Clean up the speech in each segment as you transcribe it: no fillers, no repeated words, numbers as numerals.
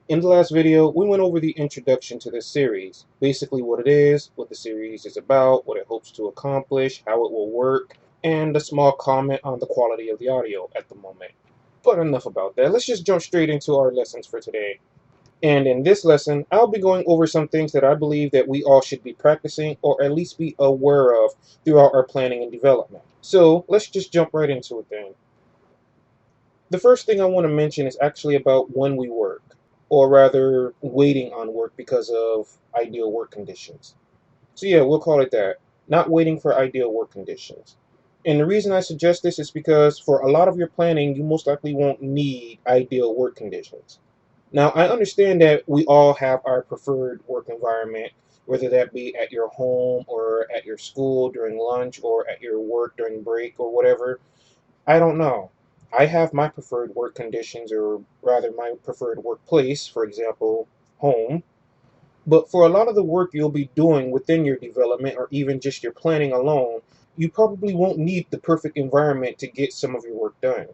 In the last video, we went over the introduction to this series, basically what it is, what the series is about, what it hopes to accomplish, how it will work, and a small comment on the quality of the audio at the moment. But enough about that, let's just jump straight into our lessons for today. And in this lesson, I'll be going over some things that I believe that we all should be practicing or at least be aware of throughout our planning and development. So let's just jump right into it then. The first thing I want to mention is actually about when we work, or rather, waiting on work because of ideal work conditions. So, yeah, we'll call it that. Not waiting for ideal work conditions. And the reason I suggest this is because for a lot of your planning, you most likely won't need ideal work conditions. Now, I understand that we all have our preferred work environment, whether that be at your home or at your school during lunch or at your work during break or whatever. I don't know. I have my preferred work conditions, or rather, my preferred workplace, for example, home. But for a lot of the work you'll be doing within your development or even just your planning alone, you probably won't need the perfect environment to get some of your work done.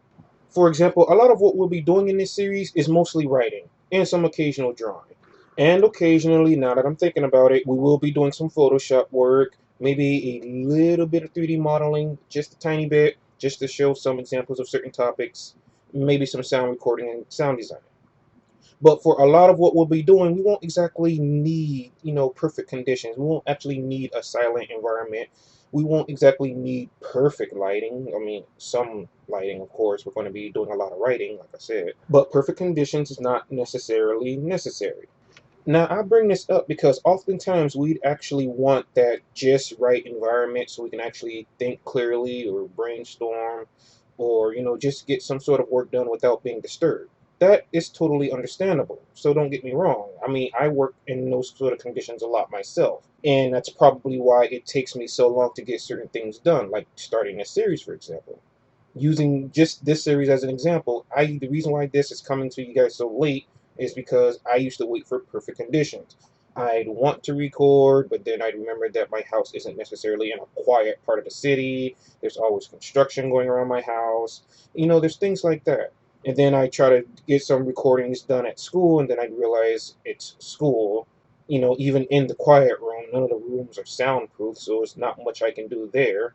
For example, a lot of what we'll be doing in this series is mostly writing and some occasional drawing. And occasionally, now that I'm thinking about it, we will be doing some Photoshop work, maybe a little bit of 3D modeling, just a tiny bit, just to show some examples of certain topics, maybe some sound recording and sound design. But for a lot of what we'll be doing, we won't exactly need, perfect conditions. We won't actually need a silent environment. We won't exactly need perfect lighting. I mean, some lighting, of course. We're going to be doing a lot of writing, like I said. But perfect conditions is not necessarily necessary. Now, I bring this up because oftentimes we'd actually want that just right environment so we can actually think clearly or brainstorm or, just get some sort of work done without being disturbed. That is totally understandable. So don't get me wrong. I mean, I work in those sort of conditions a lot myself. And that's probably why it takes me so long to get certain things done, like starting a series, for example. Using just this series as an example, the reason why this is coming to you guys so late is because I used to wait for perfect conditions. I'd want to record, but then I'd remember that my house isn't necessarily in a quiet part of the city. There's always construction going around my house. There's things like that. And then I try to get some recordings done at school, and then I realize it's school. Even in the quiet room, none of the rooms are soundproof, so there's not much I can do there.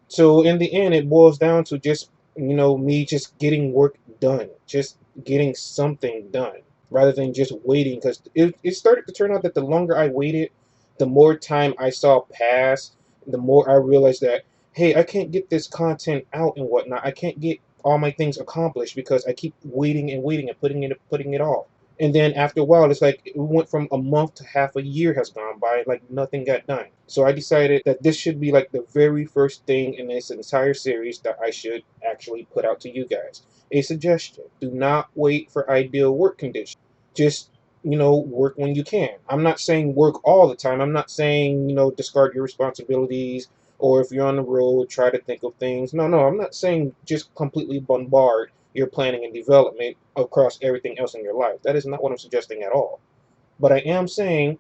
So in the end, it boils down to just, me just getting work done, just getting something done rather than just waiting. Because it started to turn out that the longer I waited, the more time I saw pass, the more I realized that, hey, I can't get this content out and whatnot. I can't get all my things accomplished because I keep waiting and waiting and putting it off. And then after a while, it's like it went from a month to half a year has gone by, like nothing got done. So I decided that this should be like the very first thing in this entire series that I should actually put out to you guys. A suggestion: do not wait for ideal work conditions. Just, work when you can. I'm not saying work all the time. I'm not saying, discard your responsibilities, or if you're on the road, try to think of things. No, I'm not saying just completely bombard your planning and development across everything else in your life. That is not what I'm suggesting at all. But I am saying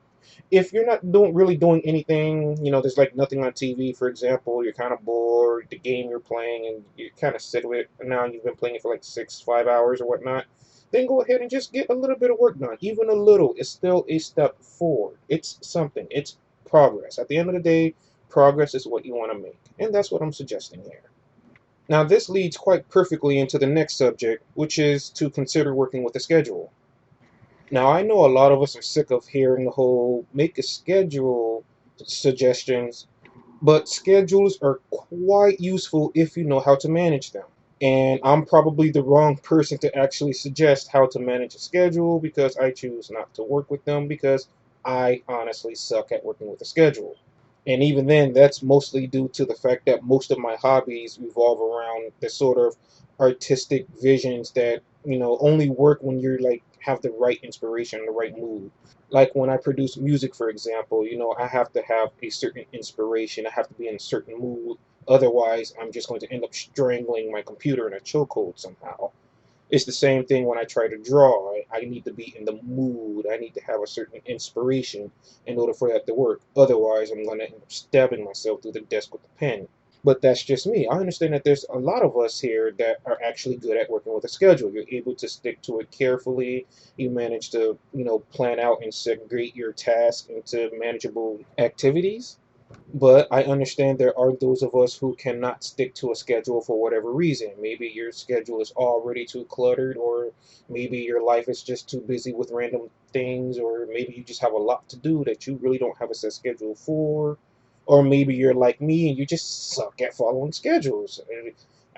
if you're not really doing anything, there's like nothing on TV, for example, you're kind of bored, the game you're playing, and you're kind of sick of it, and now you've been playing it for like 5 hours or whatnot, then go ahead and just get a little bit of work done. Even a little is still a step forward. It's something. It's progress. At the end of the day, progress is what you want to make. And that's what I'm suggesting here. Now, this leads quite perfectly into the next subject, which is to consider working with a schedule. Now, I know a lot of us are sick of hearing the whole make a schedule suggestions, but schedules are quite useful if you know how to manage them. And I'm probably the wrong person to actually suggest how to manage a schedule because I choose not to work with them because I honestly suck at working with a schedule. And even then, that's mostly due to the fact that most of my hobbies revolve around the sort of artistic visions that, only work when you're like have the right inspiration, the right mood. Like when I produce music, for example, I have to have a certain inspiration. I have to be in a certain mood. Otherwise, I'm just going to end up strangling my computer in a chokehold somehow. It's the same thing when I try to draw. I need to be in the mood. I need to have a certain inspiration in order for that to work. Otherwise, I'm going to end up stabbing myself through the desk with the pen. But that's just me. I understand that there's a lot of us here that are actually good at working with a schedule. You're able to stick to it carefully. You manage to, plan out and segregate your tasks into manageable activities. But I understand there are those of us who cannot stick to a schedule for whatever reason. Maybe your schedule is already too cluttered, or maybe your life is just too busy with random things, or maybe you just have a lot to do that you really don't have a set schedule for. Or maybe you're like me and you just suck at following schedules.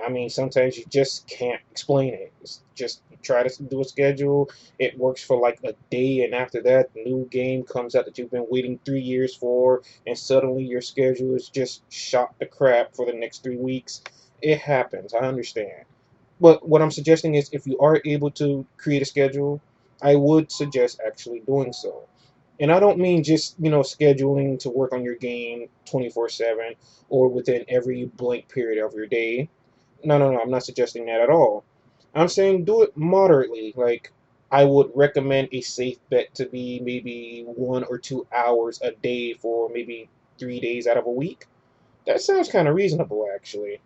I mean, sometimes you just can't explain it. It's just you try to do a schedule, it works for like a day, and after that, the new game comes out that you've been waiting 3 years for, and suddenly your schedule is just shot to crap for the next 3 weeks. It happens. I understand. But what I'm suggesting is if you are able to create a schedule, I would suggest actually doing so. And I don't mean just, scheduling to work on your game 24/7 or within every blank period of your day. No, no, no, I'm not suggesting that at all. I'm saying do it moderately. Like, I would recommend a safe bet to be maybe 1 or 2 hours a day for maybe 3 days out of a week. That sounds kind of reasonable, actually.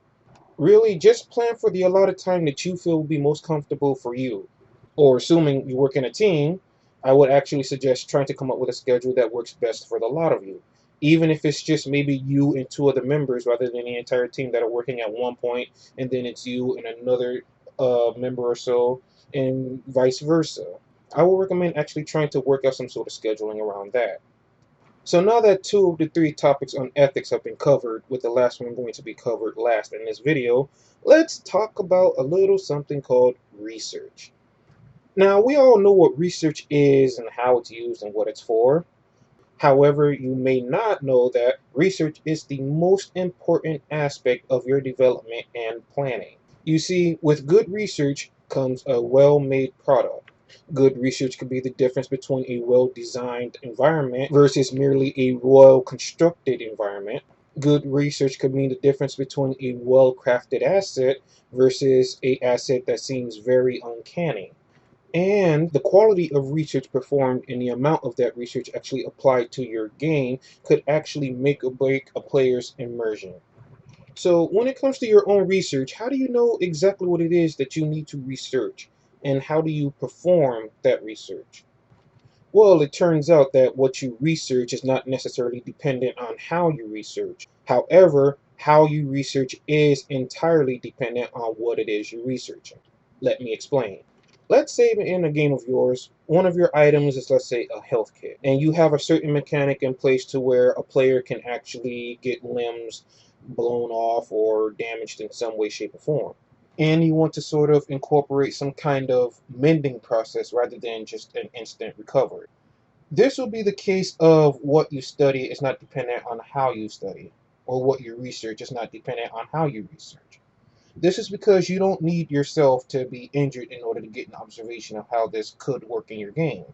Really, just plan for the allotted time that you feel will be most comfortable for you. Or assuming you work in a team, I would actually suggest trying to come up with a schedule that works best for the lot of you. Even if it's just maybe you and two other members rather than the entire team that are working at one point, and then it's you and another member or so, and vice versa. I would recommend actually trying to work out some sort of scheduling around that. So now that two of the three topics on ethics have been covered, with the last one going to be covered last in this video, let's talk about a little something called research. Now, we all know what research is and how it's used and what it's for. However, you may not know that research is the most important aspect of your development and planning. You see, with good research comes a well-made product. Good research could be the difference between a well-designed environment versus merely a well-constructed environment. Good research could mean the difference between a well-crafted asset versus a asset that seems very uncanny. And the quality of research performed and the amount of that research actually applied to your game could actually make or break a player's immersion. So when it comes to your own research, how do you know exactly what it is that you need to research? And how do you perform that research? Well, it turns out that what you research is not necessarily dependent on how you research. However, how you research is entirely dependent on what it is you're researching. Let me explain. Let's say in a game of yours, one of your items is, let's say, a health kit, and you have a certain mechanic in place to where a player can actually get limbs blown off or damaged in some way, shape, or form. And you want to sort of incorporate some kind of mending process rather than just an instant recovery. This will be the case of what you study is not dependent on how you study, or what you research is not dependent on how you research. This is because you don't need yourself to be injured in order to get an observation of how this could work in your game.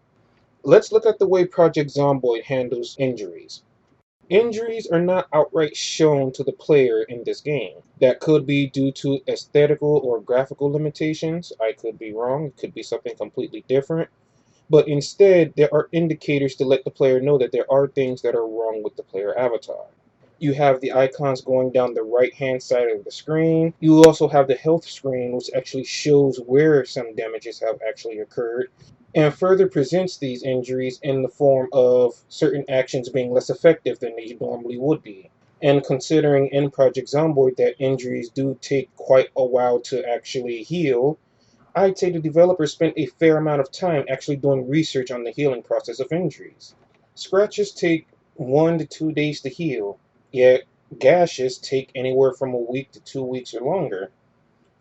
Let's look at the way Project Zomboid handles injuries. Injuries are not outright shown to the player in this game. That could be due to aesthetical or graphical limitations. I could be wrong. It could be something completely different. But instead, there are indicators to let the player know that there are things that are wrong with the player avatar. You have the icons going down the right-hand side of the screen. You also have the health screen, which actually shows where some damages have actually occurred, and further presents these injuries in the form of certain actions being less effective than they normally would be. And considering in Project Zomboid that injuries do take quite a while to actually heal, I'd say the developers spent a fair amount of time actually doing research on the healing process of injuries. Scratches take 1 to 2 days to heal, yet gashes take anywhere from a week to 2 weeks or longer.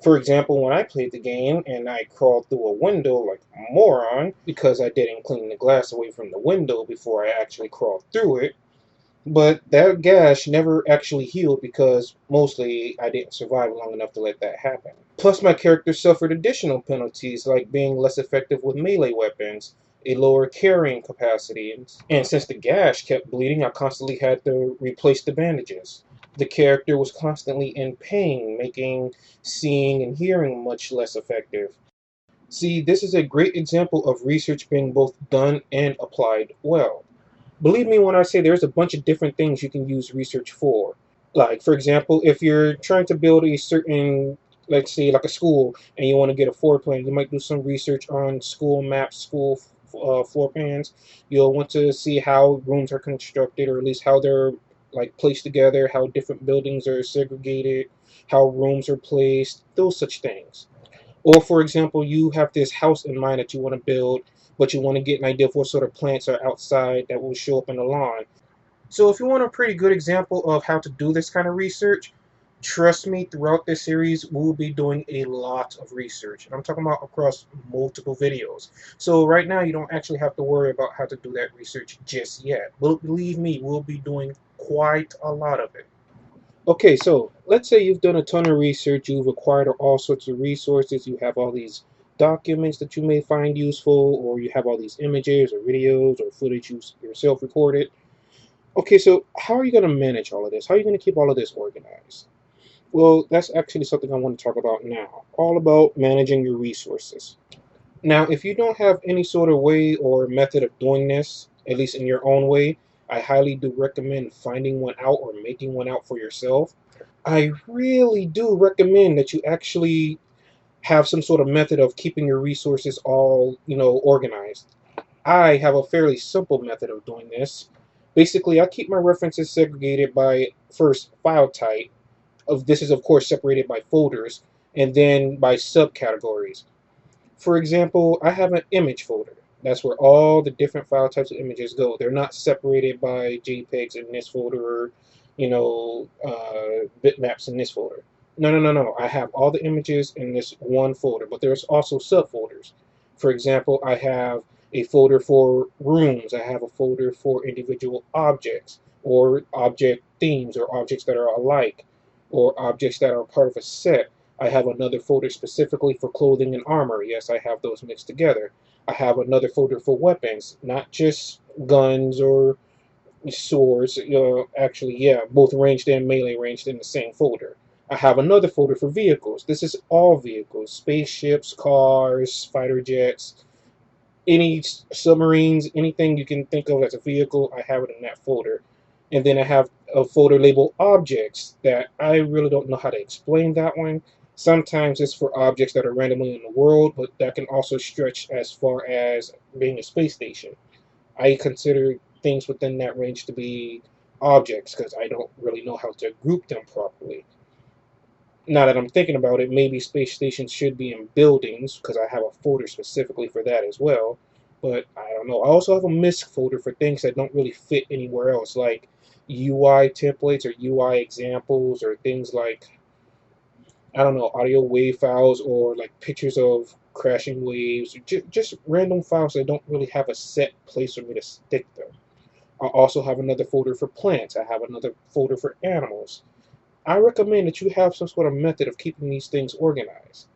For example, when I played the game and I crawled through a window like a moron because I didn't clean the glass away from the window before I actually crawled through it, but that gash never actually healed because mostly I didn't survive long enough to let that happen. Plus, my character suffered additional penalties like being less effective with melee weapons, a lower carrying capacity, and since the gash kept bleeding, I constantly had to replace the bandages. The character was constantly in pain, making seeing and hearing much less effective. See, this is a great example of research being both done and applied well. Believe me when I say there's a bunch of different things you can use research for. Like, for example, if you're trying to build a certain, let's say, like a school, and you want to get a floor plan, you might do some research on school maps, school floor plans. You'll want to see how rooms are constructed, or at least how they're like placed together, how different buildings are segregated, how rooms are placed, those such things. Or, for example, you have this house in mind that you want to build, but you want to get an idea of what sort of plants are outside that will show up in the lawn. So if you want a pretty good example of how to do this kind of research, trust me, throughout this series, we'll be doing a lot of research. And I'm talking about across multiple videos. So right now, you don't actually have to worry about how to do that research just yet. But believe me, we'll be doing quite a lot of it. Okay, so let's say you've done a ton of research, you've acquired all sorts of resources, you have all these documents that you may find useful, or you have all these images or videos or footage you yourself recorded. Okay, so how are you going to manage all of this? How are you going to keep all of this organized? Well, that's actually something I want to talk about now. All about managing your resources. Now, if you don't have any sort of way or method of doing this, at least in your own way, I highly do recommend finding one out or making one out for yourself. I really do recommend that you actually have some sort of method of keeping your resources all, organized. I have a fairly simple method of doing this. Basically, I keep my references segregated by first file type. This is of course separated by folders and then by subcategories. For example, I have an image folder. That's where all the different file types of images go. They're not separated by JPEGs in this folder or, bitmaps in this folder. No, no, no, no. I have all the images in this one folder, but there's also subfolders. For example, I have a folder for rooms. I have a folder for individual objects or object themes or objects that are alike or objects that are part of a set. I have another folder specifically for clothing and armor. Yes, I have those mixed together. I have another folder for weapons, not just guns or swords. Actually, yeah, both ranged and melee ranged in the same folder. I have another folder for vehicles. This is all vehicles, spaceships, cars, fighter jets, any submarines, anything you can think of as a vehicle, I have it in that folder. And then I have a folder labeled objects that I really don't know how to explain that one. Sometimes it's for objects that are randomly in the world, but that can also stretch as far as being a space station. I consider things within that range to be objects because I don't really know how to group them properly. Now that I'm thinking about it, maybe space stations should be in buildings because I have a folder specifically for that as well. But I don't know. I also have a MISC folder for things that don't really fit anywhere else, like UI templates or UI examples or things like, I don't know, audio wave files or like pictures of crashing waves, just random files that don't really have a set place for me to stick them. I also have another folder for plants. I have another folder for animals. I recommend that you have some sort of method of keeping these things organized.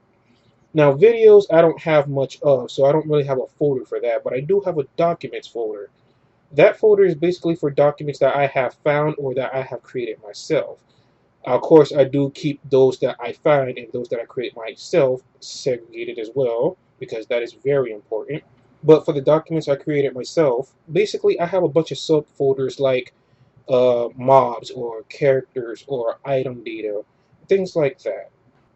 Now, videos I don't have much of, so I don't really have a folder for that, but I do have a documents folder. That folder is basically for documents that I have found or that I have created myself. Of course, I do keep those that I find and those that I create myself segregated as well, because that is very important. But for the documents I created myself, basically I have a bunch of subfolders like mobs or characters or item data, things like that.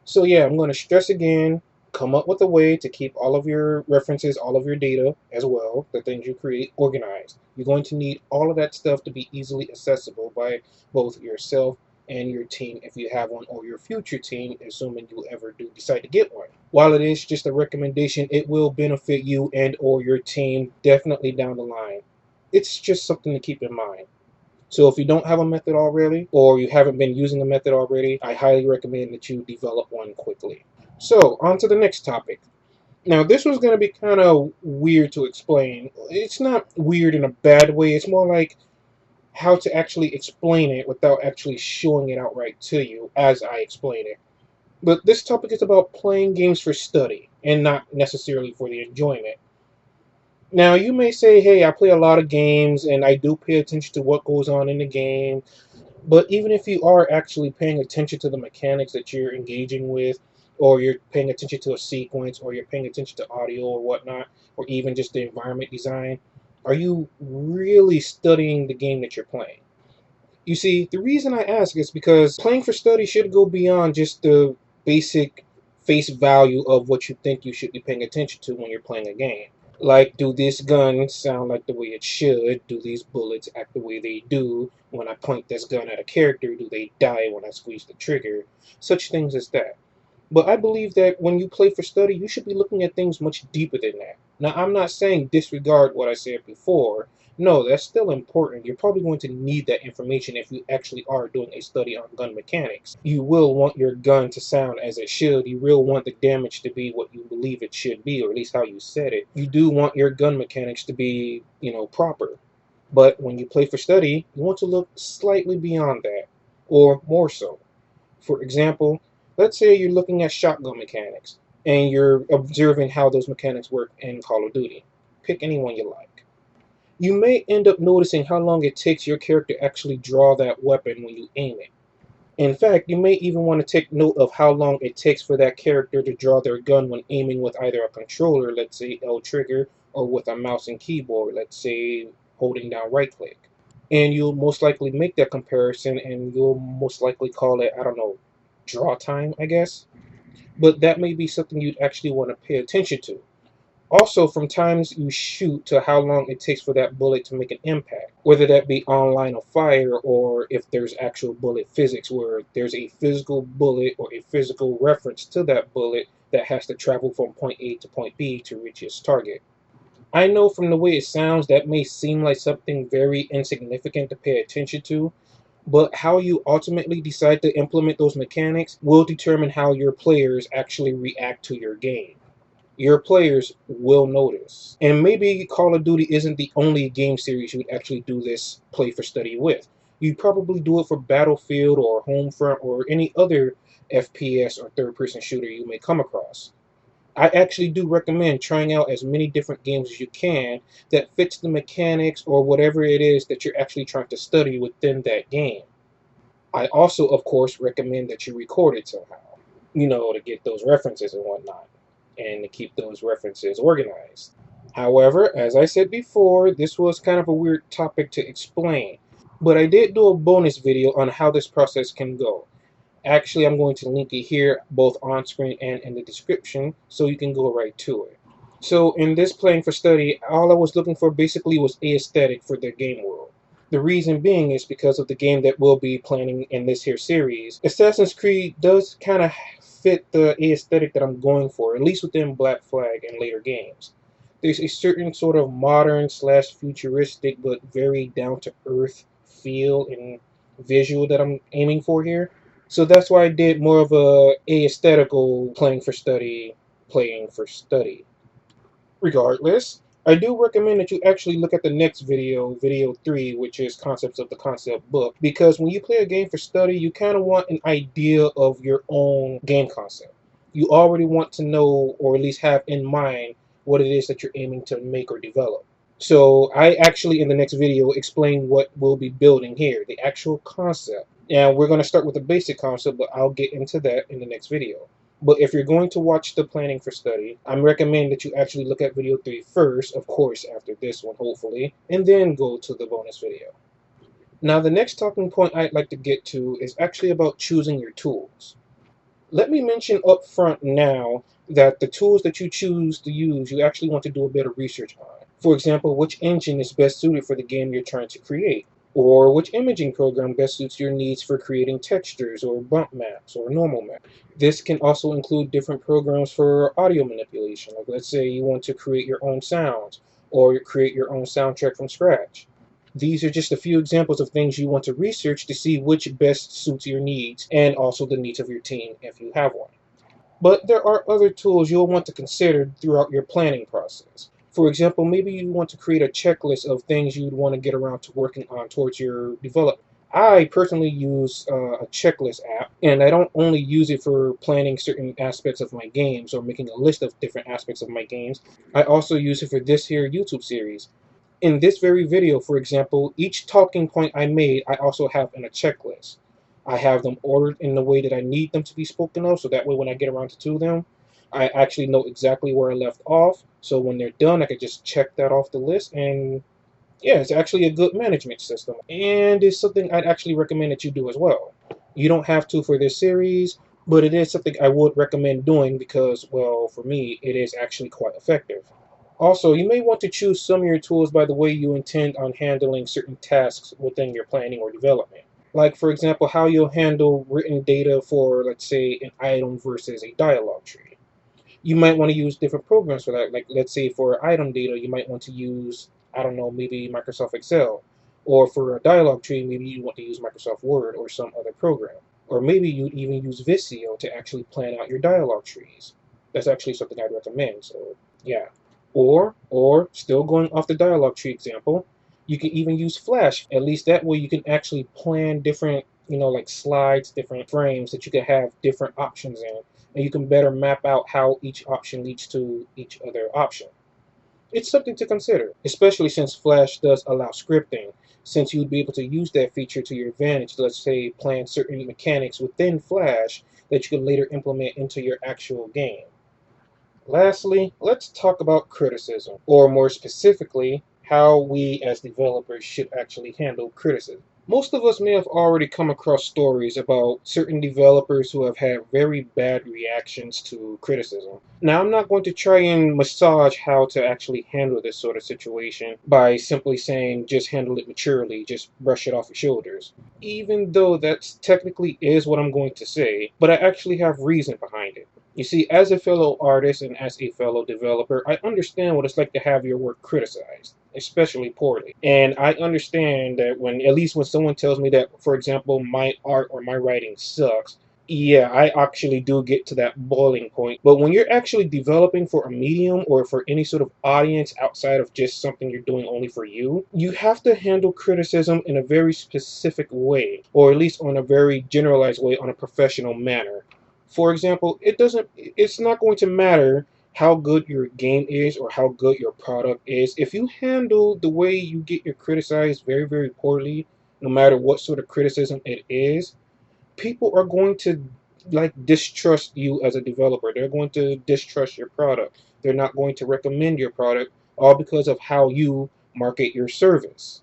So yeah, I'm going to stress again, come up with a way to keep all of your references, all of your data as well, the things you create, organized. You're going to need all of that stuff to be easily accessible by both yourself and your team if you have one, or your future team, assuming you ever do decide to get one. While it is just a recommendation, it will benefit you and or your team definitely down the line. It's just something to keep in mind. So if you don't have a method already, or you haven't been using a method already, I highly recommend that you develop one quickly. So on to the next topic. Now this was going to be kind of weird to explain. It's not weird in a bad way. It's more like how to actually explain it without actually showing it outright to you as I explain it. But this topic is about playing games for study and not necessarily for the enjoyment. Now, you may say, hey, I play a lot of games and I do pay attention to what goes on in the game. But even if you are actually paying attention to the mechanics that you're engaging with, or you're paying attention to a sequence, or you're paying attention to audio or whatnot, or even just the environment design, are you really studying the game that you're playing? You see, the reason I ask is because playing for study should go beyond just the basic face value of what you think you should be paying attention to when you're playing a game. Like, do this gun sound like the way it should? Do these bullets act the way they do? When I point this gun at a character, do they die when I squeeze the trigger? Such things as that. But I believe that when you play for study, you should be looking at things much deeper than that. Now, I'm not saying disregard what I said before. No, that's still important. You're probably going to need that information if you actually are doing a study on gun mechanics. You will want your gun to sound as it should. You will want the damage to be what you believe it should be, or at least how you said it. You do want your gun mechanics to be, proper. But when you play for study, you want to look slightly beyond that, or more so. For example, let's say you're looking at shotgun mechanics and you're observing how those mechanics work in Call of Duty. Pick anyone you like. You may end up noticing how long it takes your character to actually draw that weapon when you aim it. In fact, you may even want to take note of how long it takes for that character to draw their gun when aiming with either a controller, let's say L trigger, or with a mouse and keyboard, let's say holding down right click. And you'll most likely make that comparison and you'll most likely call it, I don't know, draw time, I guess. But that may be something you'd actually want to pay attention to. Also, from times you shoot to how long it takes for that bullet to make an impact, whether that be on line of fire or if there's actual bullet physics where there's a physical bullet or a physical reference to that bullet that has to travel from point A to point B to reach its target. I know from the way it sounds that may seem like something very insignificant to pay attention to, but how you ultimately decide to implement those mechanics will determine how your players actually react to your game. Your players will notice. And maybe Call of Duty isn't the only game series you'd actually do this play for study with. You probably do it for Battlefield or Homefront or any other FPS or third person shooter you may come across. I actually do recommend trying out as many different games as you can that fits the mechanics or whatever it is that you're actually trying to study within that game. I also, of course, recommend that you record it somehow, to get those references and whatnot, and to keep those references organized. However, as I said before, this was kind of a weird topic to explain, but I did do a bonus video on how this process can go. Actually, I'm going to link it here, both on screen and in the description, so you can go right to it. So in this playing for study, all I was looking for basically was aesthetic for the game world. The reason being is because of the game that we'll be planning in this here series. Assassin's Creed does kind of fit the aesthetic that I'm going for, at least within Black Flag and later games. There's a certain sort of modern slash futuristic but very down to earth feel and visual that I'm aiming for here. So that's why I did more of a aesthetical playing for study. Regardless, I do recommend that you actually look at the next video, video 3, which is Concepts of the Concept book, because when you play a game for study, you kind of want an idea of your own game concept. You already want to know, or at least have in mind, what it is that you're aiming to make or develop. So I actually, in the next video, explain what we'll be building here, the actual concept. Now, we're going to start with the basic concept, but I'll get into that in the next video. But if you're going to watch the planning for study, I'm recommending that you actually look at video 3 first, of course, after this one, hopefully, and then go to the bonus video. Now, the next talking point I'd like to get to is actually about choosing your tools. Let me mention up front now that the tools that you choose to use, you actually want to do a bit of research on. For example, which engine is best suited for the game you're trying to create? Or which imaging program best suits your needs for creating textures or bump maps or normal maps. This can also include different programs for audio manipulation. Like let's say you want to create your own sounds or create your own soundtrack from scratch. These are just a few examples of things you want to research to see which best suits your needs and also the needs of your team if you have one. But there are other tools you'll want to consider throughout your planning process. For example, maybe you want to create a checklist of things you'd want to get around to working on towards your development. I personally use a checklist app, and I don't only use it for planning certain aspects of my games or making a list of different aspects of my games. I also use it for this here YouTube series. In this very video, for example, each talking point I made, I also have in a checklist. I have them ordered in the way that I need them to be spoken of, so that way when I get around to them, I actually know exactly where I left off. So when they're done, I can just check that off the list and Yeah, it's actually a good management system, and it's something I'd actually recommend that you do as well. You don't have to for this series, but it is something I would recommend doing because, well, for me, it is actually quite effective. Also, you may want to choose some of your tools by the way you intend on handling certain tasks within your planning or development. Like, for example, how you'll handle written data for, let's say, an item versus a dialogue tree. You might want to use different programs for that. Like, let's say for item data, you might want to use, I don't know, maybe Microsoft Excel. Or for a dialogue tree, maybe you want to use Microsoft Word or some other program. Or maybe you'd even use Visio to actually plan out your dialogue trees. That's actually something I'd recommend. So, yeah. Or still going off the dialogue tree example, you can even use Flash. At least that way you can actually plan different, like slides, different frames that you can have different options in, and you can better map out how each option leads to each other option. It's something to consider, especially since Flash does allow scripting, since you'd be able to use that feature to your advantage. Let's say plan certain mechanics within Flash that you can later implement into your actual game. Lastly, let's talk about criticism, or more specifically, how we as developers should actually handle criticism. Most of us may have already come across stories about certain developers who have had very bad reactions to criticism. Now, I'm not going to try and massage how to actually handle this sort of situation by simply saying just handle it maturely, just brush it off your shoulders. Even though that technically is what I'm going to say, but I actually have reason behind it. You see, as a fellow artist and as a fellow developer, I understand what it's like to have your work criticized, especially poorly. And I understand that at least when someone tells me that, for example, my art or my writing sucks, yeah, I actually do get to that boiling point. But when you're actually developing for a medium or for any sort of audience outside of just something you're doing only for you, you have to handle criticism in a very specific way, or at least on a very generalized way, on a professional manner. For example, it's not going to matter how good your game is or how good your product is. If you handle the way you get your criticized very, very poorly, no matter what sort of criticism it is, people are going to like distrust you as a developer. They're going to distrust your product. They're not going to recommend your product all because of how you market your service.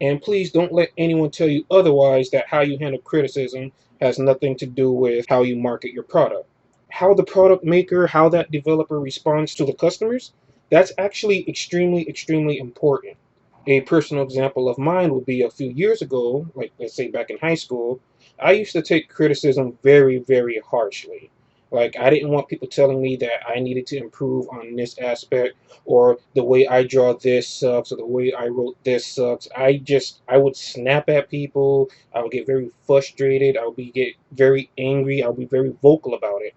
And please don't let anyone tell you otherwise, that how you handle criticism has nothing to do with how you market your product. How the product maker, how that developer responds to the customers, that's actually extremely, extremely important. A personal example of mine would be a few years ago, like let's say back in high school, I used to take criticism very, very harshly. Like, I didn't want people telling me that I needed to improve on this aspect, or the way I draw this sucks, or the way I wrote this sucks. I would snap at people. I would get very frustrated. I would get very angry. I would be very vocal about it.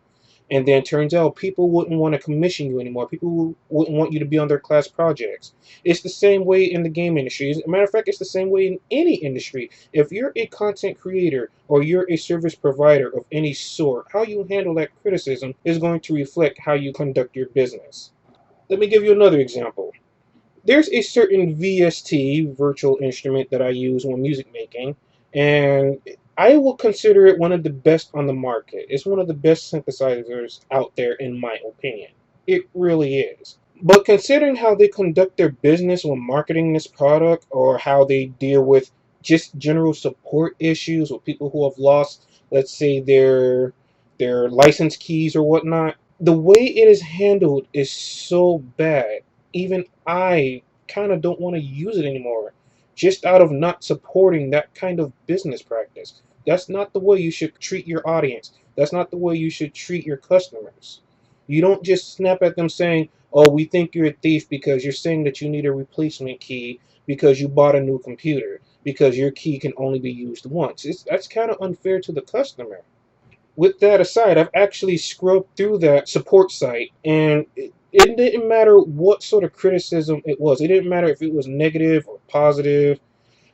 And then it turns out people wouldn't want to commission you anymore. People wouldn't want you to be on their class projects. It's the same way in the game industry. As a matter of fact, it's the same way in any industry. If you're a content creator or you're a service provider of any sort, how you handle that criticism is going to reflect how you conduct your business. Let me give you another example. There's a certain VST, virtual instrument, that I use when music making, and I will consider it one of the best on the market. It's one of the best synthesizers out there, in my opinion. It really is. But considering how they conduct their business when marketing this product, or how they deal with just general support issues with people who have lost, let's say, their license keys or whatnot, the way it is handled is so bad. Even I kind of don't want to use it anymore, just out of not supporting that kind of business practice. That's not the way you should treat your audience. That's not the way you should treat your customers. You don't just snap at them saying, "Oh, we think you're a thief because you're saying that you need a replacement key because you bought a new computer, because your key can only be used once." That's kind of unfair to the customer. With that aside, I've actually scrubbed through that support site, and it didn't matter what sort of criticism it was. It didn't matter if it was negative or positive.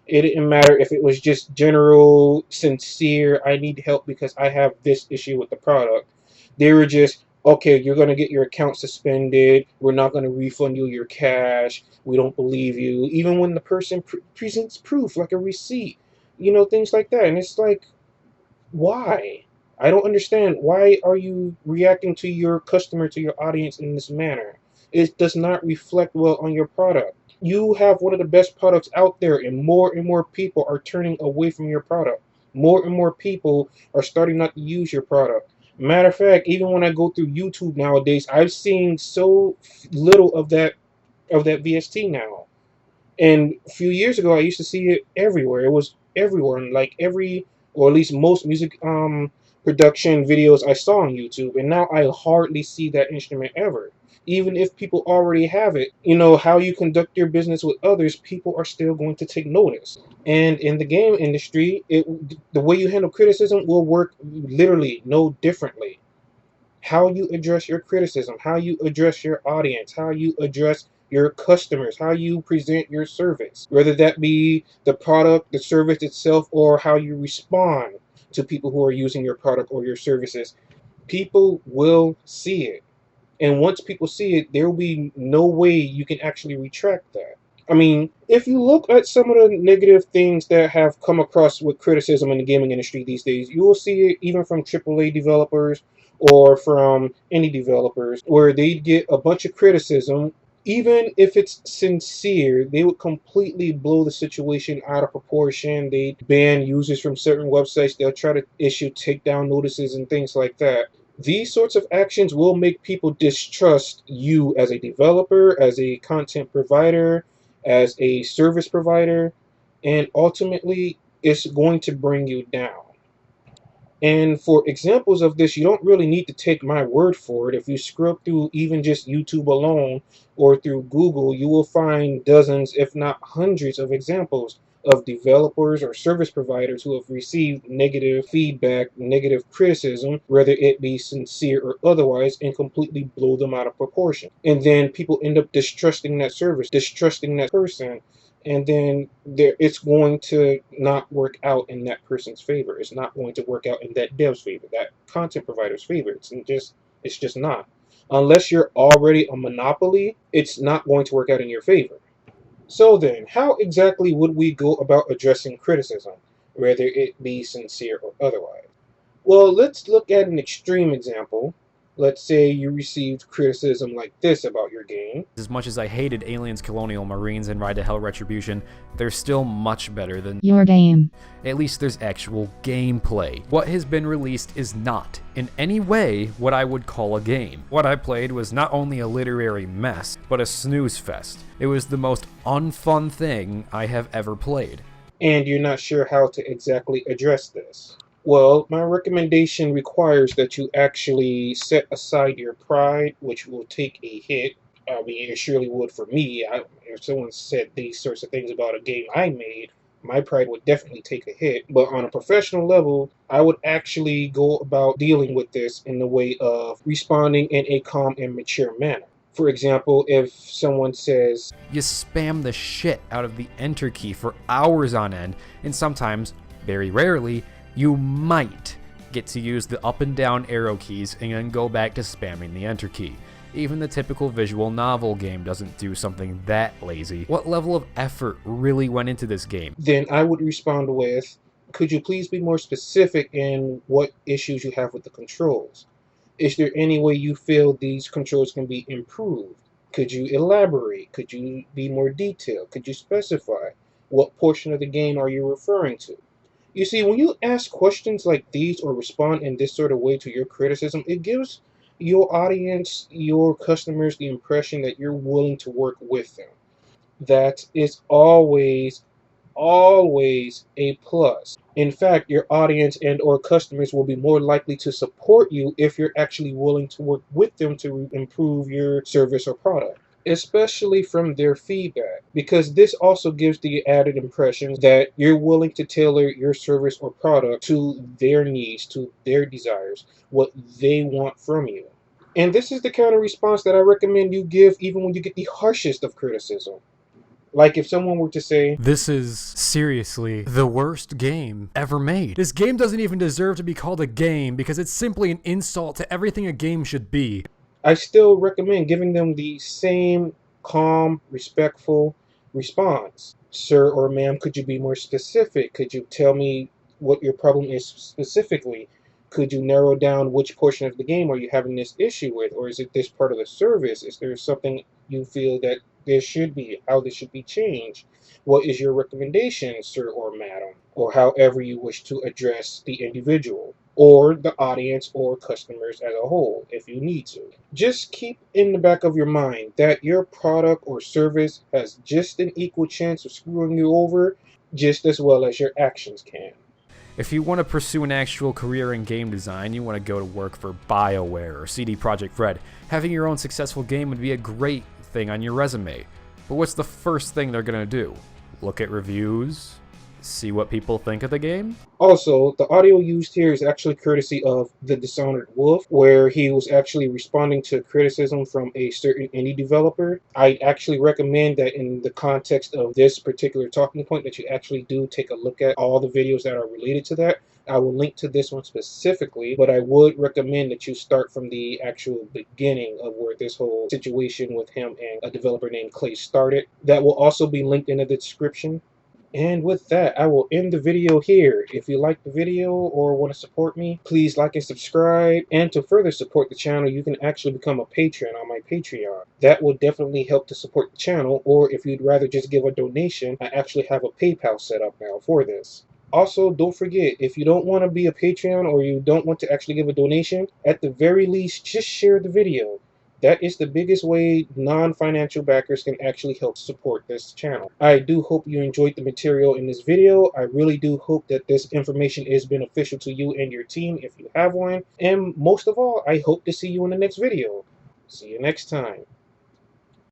It didn't matter if it was just general, sincere, "I need help because I have this issue with the product." They were just, "Okay, you're going to get your account suspended. We're not going to refund you your cash. We don't believe you." Even when the person presents proof, like a receipt, things like that. And it's like, why? I don't understand. Why are you reacting to your customer, to your audience in this manner? It does not reflect well on your product. You have one of the best products out there, and more people are turning away from your product. More and more people are starting not to use your product. Matter of fact, even when I go through YouTube nowadays, I've seen so little of that VST now. And a few years ago, I used to see it everywhere. It was everywhere, and like every, or at least most music production videos I saw on YouTube. And now I hardly see that instrument ever. Even if people already have it, you know, how you conduct your business with others, people are still going to take notice. And in the game industry, the way you handle criticism will work literally no differently. How you address your criticism, how you address your audience, how you address your customers, how you present your service, whether that be the product, the service itself, or how you respond to people who are using your product or your services. People will see it. And once people see it, there will be no way you can actually retract that. I mean, if you look at some of the negative things that have come across with criticism in the gaming industry these days, you will see it even from AAA developers or from indie developers, where they get a bunch of criticism. Even if it's sincere, they would completely blow the situation out of proportion. They ban users from certain websites. They'll try to issue takedown notices and things like that. These sorts of actions will make people distrust you as a developer, as a content provider, as a service provider, and ultimately it's going to bring you down. And for examples of this, you don't really need to take my word for it. If you scrub through even just YouTube alone or through Google, you will find dozens, if not hundreds, of examples of developers or service providers who have received negative feedback, negative criticism, whether it be sincere or otherwise, and completely blow them out of proportion. And then people end up distrusting that service, distrusting that person, and then it's going to not work out in that person's favor. It's not going to work out in that dev's favor, that content provider's favor. It's just not. Unless you're already a monopoly, it's not going to work out in your favor. So then, how exactly would we go about addressing criticism, whether it be sincere or otherwise? Well, let's look at an extreme example. Let's say you received criticism like this about your game. As much as I hated Aliens, Colonial Marines, and Ride to Hell Retribution, they're still much better than your game. At least there's actual gameplay. What has been released is not, in any way, what I would call a game. What I played was not only a literary mess, but a snooze fest. It was the most unfun thing I have ever played. And you're not sure how to exactly address this. Well, my recommendation requires that you actually set aside your pride, which will take a hit. I mean, it surely would for me. If someone said these sorts of things about a game I made, my pride would definitely take a hit. But on a professional level, I would actually go about dealing with this in the way of responding in a calm and mature manner. For example, if someone says, "You spam the shit out of the enter key for hours on end, and sometimes, very rarely, you might get to use the up and down arrow keys and then go back to spamming the enter key. Even the typical visual novel game doesn't do something that lazy. What level of effort really went into this game?" Then I would respond with, could you please be more specific in what issues you have with the controls? Is there any way you feel these controls can be improved? Could you elaborate? Could you be more detailed? Could you specify? What portion of the game are you referring to? You see, when you ask questions like these or respond in this sort of way to your criticism, it gives your audience, your customers, the impression that you're willing to work with them. That is always a plus. In fact, your audience and or customers will be more likely to support you if you're actually willing to work with them to improve your service or product, especially from their feedback, because this also gives the added impression that you're willing to tailor your service or product to their needs, to their desires, what they want from you. And this is the kind of response that I recommend you give even when you get the harshest of criticism. Like if someone were to say, "This is seriously the worst game ever made. This game doesn't even deserve to be called a game because it's simply an insult to everything a game should be," I still recommend giving them the same calm, respectful response. Sir or ma'am, could you be more specific? Could you tell me what your problem is specifically? Could you narrow down which portion of the game are you having this issue with? Or is it this part of the service? Is there something you feel that there should be, how this should be changed? What is your recommendation, sir or madam? Or however you wish to address the individual, or the audience, or customers as a whole, if you need to. Just keep in the back of your mind that your product or service has just an equal chance of screwing you over just as well as your actions can. If you want to pursue an actual career in game design, you want to go to work for BioWare or CD Projekt Red, having your own successful game would be a great thing on your resume. But what's the first thing they're going to do? Look at reviews? See what people think of the game? Also, the audio used here is actually courtesy of The Dishonored Wolf, where he was actually responding to criticism from a certain indie developer. I actually recommend that in the context of this particular talking point that you actually do take a look at all the videos that are related to that. I will link to this one specifically, but I would recommend that you start from the actual beginning of where this whole situation with him and a developer named Clay started. That will also be linked in the description. And with that, I will end the video here. If you like the video or want to support me, please like and subscribe. And to further support the channel, you can actually become a patron on my Patreon. That will definitely help to support the channel, or if you'd rather just give a donation, I actually have a PayPal set up now for this. Also, don't forget, if you don't want to be a Patreon or you don't want to actually give a donation, at the very least, just share the video. That is the biggest way non-financial backers can actually help support this channel. I do hope you enjoyed the material in this video. I really do hope that this information is beneficial to you and your team if you have one. And most of all, I hope to see you in the next video. See you next time.